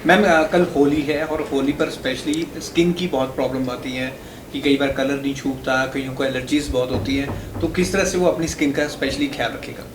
Ma'am कल होली है और होली पर स्पेशली स्किन की बहुत प्रॉब्लम आती है कि कई बार कलर नहीं छूटता, कईयों को एलर्जीज बहुत होती है, तो किस तरह से वो अपनी स्किन का स्पेशली ख्याल रखेगा?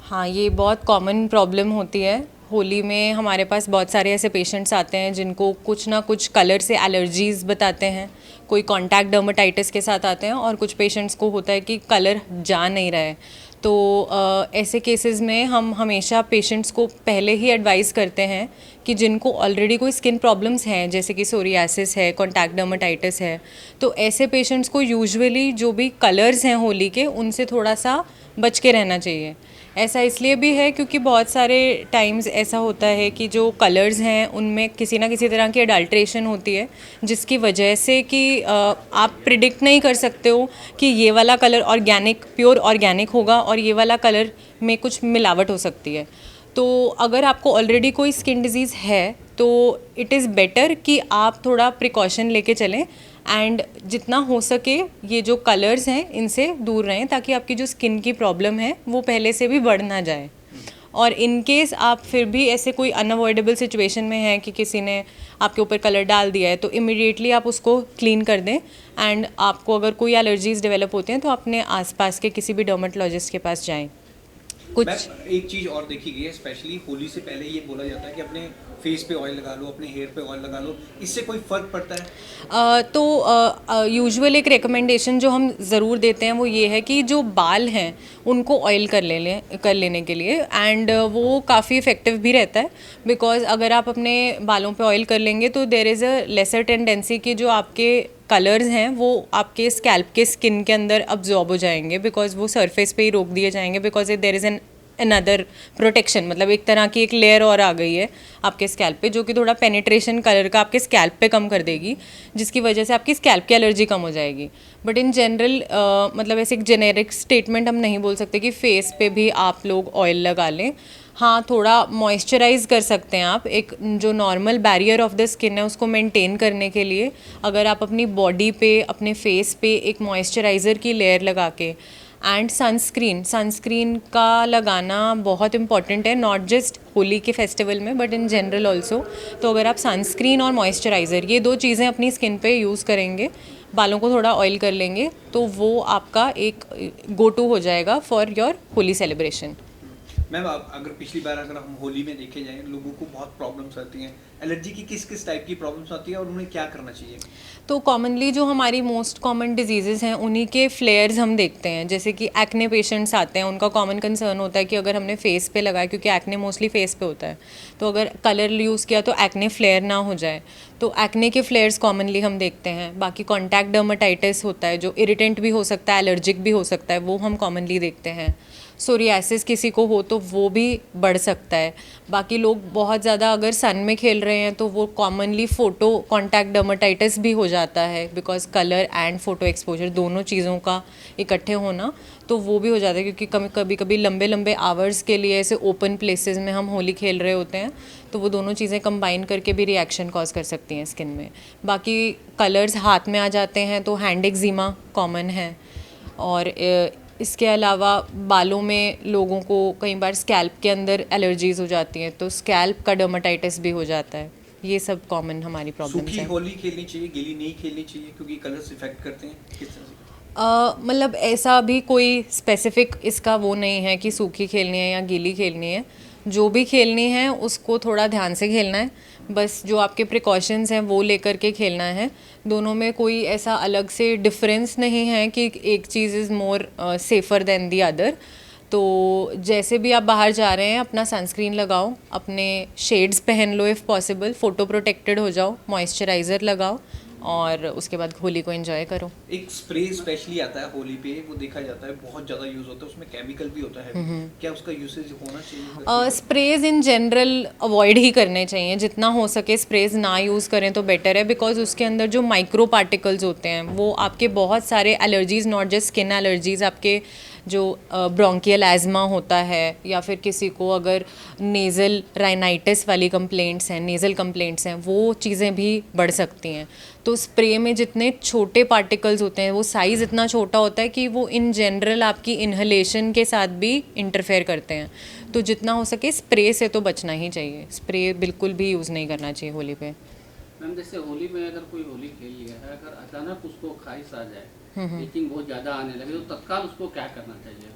हाँ, ये बहुत कॉमन प्रॉब्लम होती है। होली में हमारे पास बहुत सारे ऐसे पेशेंट्स आते हैं जिनको कुछ ना कुछ कलर से एलर्जीज़ बताते हैं। कोई कॉन्टैक्ट डर्मेटाइटिस के साथ आते हैं और कुछ पेशेंट्स को होता है कि कलर जा नहीं रहा है। तो ऐसे केसेस में हम हमेशा पेशेंट्स को पहले ही एडवाइस करते हैं कि जिनको ऑलरेडी कोई स्किन प्रॉब्लम्स हैं, जैसे कि सोरियासिस है, कॉन्टैक्ट डर्मेटाइटिस है, तो ऐसे पेशेंट्स को यूजुअली जो भी कलर्स हैं होली के, उनसे थोड़ा सा बच के रहना चाहिए। ऐसा इसलिए भी है क्योंकि बहुत सारे टाइम्स ऐसा होता है कि जो कलर्स हैं उनमें किसी ना किसी तरह की अडल्ट्रेशन होती है, जिसकी वजह से कि आप प्रिडिक्ट नहीं कर सकते हो कि ये वाला कलर ऑर्गेनिक प्योर ऑर्गेनिक होगा और ये वाला कलर में कुछ मिलावट हो सकती है। तो अगर आपको ऑलरेडी कोई स्किन डिजीज़ है तो इट इज़ बेटर कि आप थोड़ा प्रिकॉशन लेके चलें एंड जितना हो सके ये जो कलर्स हैं इनसे दूर रहें, ताकि आपकी जो स्किन की प्रॉब्लम है वो पहले से भी बढ़ ना जाए। और इन केस आप फिर भी ऐसे कोई अनअवॉइडेबल सिचुएशन में हैं कि किसी ने आपके ऊपर कलर डाल दिया है, तो इमिडिएटली आप उसको क्लीन कर दें। एंड आपको अगर कोई एलर्जीज़ डेवलप होती हैं तो अपने आसपास के किसी भी डर्मेटोलॉजिस्ट के पास जाएं। कुछ मैम एक चीज और देखी गई है, स्पेशली होली से पहले ये बोला जाता है कि अपने फेस पे ऑयल लगा लो, अपने हेयर पे ऑयल लगा लो, इससे कोई फर्क पड़ता है? तो यूजुअल एक रिकमेंडेशन जो हम ज़रूर देते हैं वो ये है कि जो बाल हैं उनको ऑयल कर लेने के लिए, एंड वो काफ़ी इफ़ेक्टिव भी रहता है। बिकॉज़ अगर आप अपने बालों पे ऑयल कर लेंगे तो there is a lesser tendency कि जो आपके कलर्स हैं वो आपके स्कैल्प के स्किन के अंदर अब्जॉर्ब हो जाएंगे, बिकॉज वो सरफेस पे ही रोक दिए जाएंगे, because there is an another protection, मतलब एक तरह की एक लेयर और आ गई है आपके स्कैल्प पे, जो कि थोड़ा पेनिट्रेशन कलर का आपके स्कैल्प पे कम कर देगी, जिसकी वजह से आपकी स्कैल्प की एलर्जी कम हो जाएगी। बट इन जनरल मतलब ऐसे एक जेनेरिक स्टेटमेंट हम नहीं बोल सकते कि फेस पे भी आप लोग ऑयल लगा लें। हाँ, थोड़ा मॉइस्चराइज़ कर सकते हैं आप, एक जो normal barrier of the skin है उसको मेंटेन करने के लिए अगर आप अपनी बॉडी पे, अपने फेस पे एक मॉइस्चराइज़र की लेयर लगा के, एंड सनस्क्रीन का लगाना बहुत इंपॉर्टेंट है, नॉट जस्ट होली के फेस्टिवल में बट इन जनरल ऑल्सो। तो अगर आप सनस्क्रीन और मॉइस्चराइज़र ये दो चीज़ें अपनी स्किन पे यूज़ करेंगे, बालों को थोड़ा ऑयल कर लेंगे, तो वो आपका एक गो टू हो जाएगा for your Holi celebration. Ma'am अगर पिछली बार अगर हम होली में देखे जाएं, लोगों को बहुत प्रॉब्लम्स आती हैं, एलर्जी की किस किस टाइप की प्रॉब्लम्स आती है और उन्हें क्या करना चाहिए? तो कॉमनली जो हमारी मोस्ट कॉमन डिजीज़ेज़ हैं उन्हीं के फ्लेयर्स हम देखते हैं, जैसे कि एक्ने पेशेंट्स आते हैं, उनका कॉमन कंसर्न होता है कि अगर हमने फेस पे लगाया, क्योंकि एक्ने मोस्टली फेस पे होता है, तो अगर कलर यूज़ किया तो एक्ने फ्लेयर ना हो जाए, तो एक्ने के फ्लेयर्स कॉमनली हम देखते हैं। बाकी कॉन्टैक्ट डर्मेटाइटिस होता है जो इरिटेंट भी हो सकता है, एलर्जिक भी हो सकता है, वो हम कॉमनली देखते हैं। सोरियासिस किसी को हो तो वो भी बढ़ सकता है। बाकी लोग बहुत ज़्यादा अगर सन में खेल रहे हैं तो वो कॉमनली फ़ोटो कॉन्टैक्ट डर्मेटाइटिस भी हो जाता है, because colour and photo exposure दोनों चीज़ों का इकट्ठे होना, तो वो भी हो जाता है। क्योंकि कभी कभी लंबे लंबे आवर्स के लिए ऐसे ओपन प्लेसेस में हम होली खेल रहे होते हैं, तो वो दोनों चीज़ें कंबाइन करके भी रिएक्शन कॉज कर सकती हैं स्किन में। बाकी कलर्स हाथ में आ जाते हैं तो हैंड एक्जिमा कॉमन है। और इसके अलावा बालों में लोगों को कई बार स्कैल्प के अंदर एलर्जीज़ हो जाती हैं, तो स्कैल्प का डर्मेटाइटिस भी हो जाता है। ये सब कॉमन हमारी प्रॉब्लम्स सूखी हैं। होली खेलनी चाहिए, गीली नहीं खेलनी चाहिए क्योंकि कलर्स इफेक्ट करते हैं, किस तरह से? मतलब ऐसा भी कोई स्पेसिफिक इसका वो नहीं है कि सूखी खेलनी है या गीली खेलनी है। जो भी खेलनी है उसको थोड़ा ध्यान से खेलना है, बस जो आपके प्रिकॉशंस हैं वो लेकर के खेलना है। दोनों में कोई ऐसा अलग से डिफरेंस नहीं है कि एक चीज़ is more safer than the other. तो जैसे भी आप बाहर जा रहे हैं अपना सनस्क्रीन लगाओ, अपने शेड्स पहन लो इफ़ पॉसिबल, फ़ोटो प्रोटेक्टेड हो जाओ, मॉइस्चराइज़र लगाओ और उसके बाद होली को एंजॉय करो। एक स्प्रे स्पेशली आता है होली पे, वो देखा जाता है बहुत ज़्यादा यूज़ होता है, उसमें केमिकल भी होता है, क्या उसका यूसेज होना चाहिए? स्प्रेज इन जनरल अवॉइड ही करने चाहिए, जितना हो सके स्प्रेज ना यूज़ करें तो बेटर है, बिकॉज उसके अंदर जो माइक्रो पार्टिकल्स होते हैं वो आपके बहुत सारे allergies, not just skin allergies, आपके जो ब्रोंकियल एज़मा होता है या फिर किसी को अगर नेज़ल राइनाइटिस वाली कंप्लेंट्स हैं, नेज़ल कंप्लेंट्स हैं, वो चीज़ें भी बढ़ सकती हैं। तो स्प्रे में जितने छोटे पार्टिकल्स होते हैं, वो साइज़ इतना छोटा होता है कि वो इन जनरल आपकी इन्हलेशन के साथ भी इंटरफेयर करते हैं। तो जितना हो सके स्प्रे से तो बचना ही चाहिए, स्प्रे बिल्कुल भी यूज़ नहीं करना चाहिए होली पे। मैम जैसे होली में अगर कोई होली खेल लिया है, अगर अचानक उसको खारिश आ जाए, इचिंग बहुत ज़्यादा आने लगे, तो तत्काल उसको क्या करना चाहिए?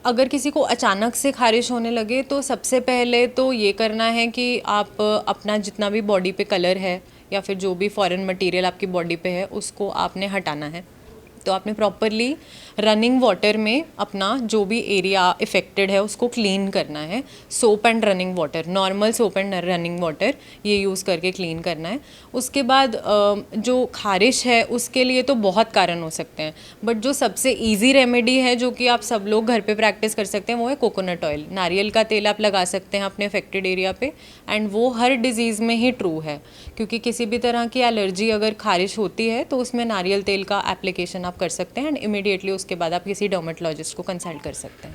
अगर किसी को अचानक से खारिश होने लगे तो सबसे पहले तो ये करना है कि आप अपना जितना भी बॉडी पे कलर है या फिर जो भी फॉरेन मटेरियल आपकी बॉडी पे है उसको आपने हटाना है। तो आपने प्रॉपरली रनिंग वाटर में अपना जो भी एरिया इफ़ेक्टेड है उसको क्लीन करना है। Soap and running water, normal soap and running water ये यूज़ करके क्लीन करना है। उसके बाद जो खारिश है उसके लिए तो बहुत कारण हो सकते हैं, बट जो सबसे इजी रेमेडी है जो कि आप सब लोग घर पे प्रैक्टिस कर सकते हैं वो है कोकोनट ऑयल। नारियल का तेल आप लगा सकते हैं अपने अफेक्टेड एरिया पे, एंड वो हर डिजीज़ में ही ट्रू है, क्योंकि किसी भी तरह की एलर्जी अगर खारिश होती है तो उसमें नारियल तेल का एप्लीकेशन आप कर सकते हैं एंड इमीडिएटली उसके बाद आप किसी डर्मेटोलॉजिस्ट को कंसल्ट कर सकते हैं।